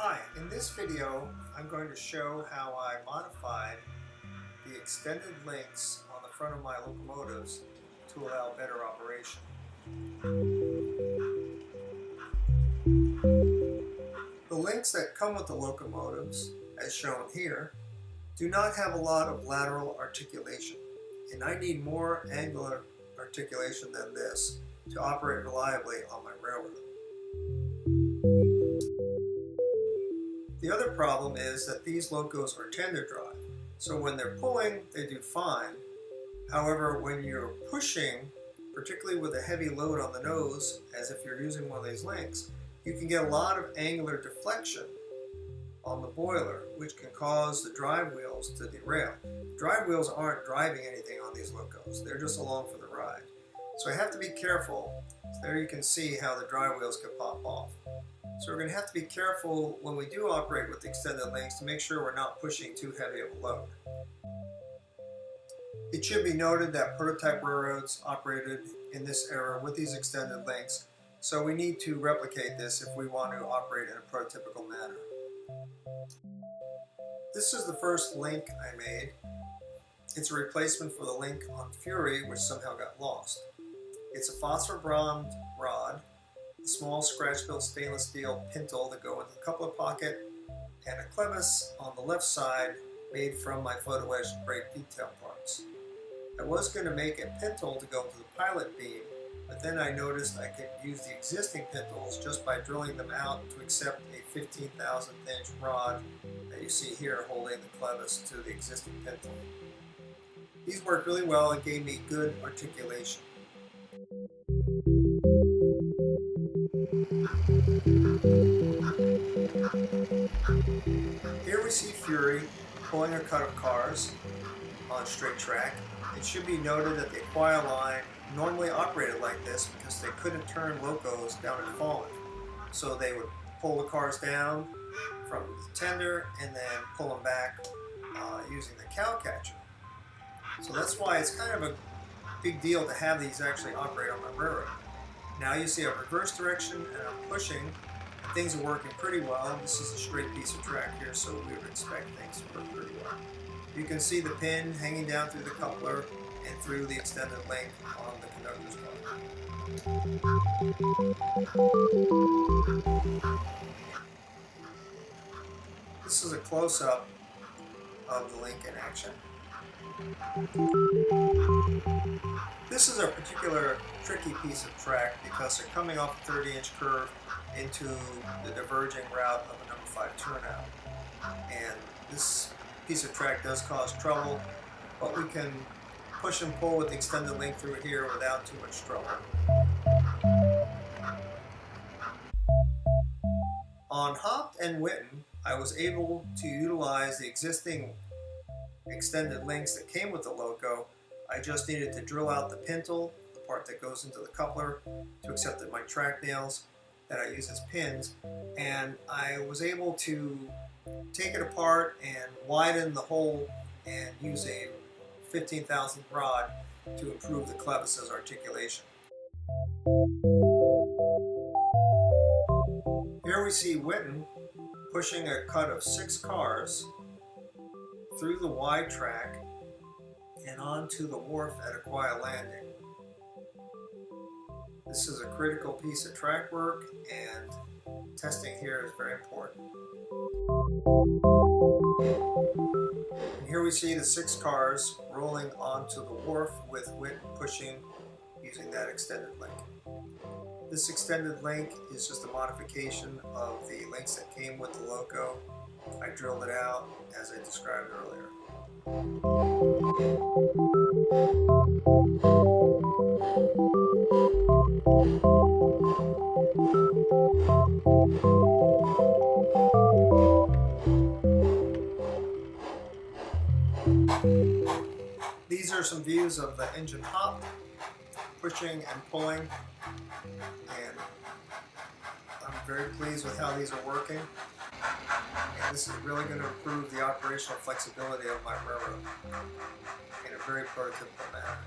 Hi, in this video I'm going to show how I modified the extended links on the front of my locomotives to allow better operation. The links that come with the locomotives, as shown here, do not have a lot of lateral articulation, and I need more angular articulation than this to operate reliably on my railroad. The other problem is that these locos are tender drive, so when they're pulling, they do fine. However, when you're pushing, particularly with a heavy load on the nose, as if you're using one of these links, you can get a lot of angular deflection on the boiler, which can cause the drive wheels to derail. Drive wheels aren't driving anything on these locos, they're just along for the ride. So I have to be careful. There you can see how the drive wheels can pop off. So we're going to have to be careful when we do operate with the extended links to make sure we're not pushing too heavy of a load. It should be noted that prototype railroads operated in this era with these extended links, so we need to replicate this if we want to operate in a prototypical manner. This is the first link I made. It's a replacement for the link on Fury, which somehow got lost. It's a phosphor bronze rod, a small scratch-built stainless steel pintle that go into the coupler pocket, and a clevis on the left side made from my photo etched brake detail parts. I was going to make a pintle to go into the pilot beam, but then I noticed I could use the existing pintles just by drilling them out to accept a 15,000th inch rod that you see here holding the clevis to the existing pintle. These worked really well and gave me good articulation. Here we see Fury pulling a cut of cars on straight track. It should be noted that the Aquia line normally operated like this because they couldn't turn locos down and falling. So they would pull the cars down from the tender and then pull them back using the cow catcher. So that's why it's kind of a big deal to have these actually operate on my railroad. Now you see a reverse direction and I'm pushing. Things are working pretty well. This is a straight piece of track here, so we would expect things to work pretty well. You can see the pin hanging down through the coupler and through the extended link on the conductor's car. This is a close-up of the link in action. This is a particular tricky piece of track because they're coming off a 30-inch curve into the diverging route of a number 5 turnout. And this piece of track does cause trouble, but we can push and pull with the extended link through here without too much trouble. On Hopped and Witten, I was able to utilize the existing extended links that came with the loco. I just needed to drill out the pintle, the part that goes into the coupler, to accept my track nails that I use as pins, and I was able to take it apart and widen the hole and use a 15,000th rod to improve the clevis's articulation. Here we see Witten pushing a cut of 6 cars through the wide track and onto the wharf at Aquia Landing. This is a critical piece of track work, and testing here is very important. And here we see the 6 cars rolling onto the wharf with Witten pushing using that extended link. This extended link is just a modification of the links that came with the loco. I drilled it out as I described earlier. These are some views of the engine hop, pushing and pulling, and I'm very pleased with how these are working. And this is really going to improve the operational flexibility of my railroad in a very prototypical manner.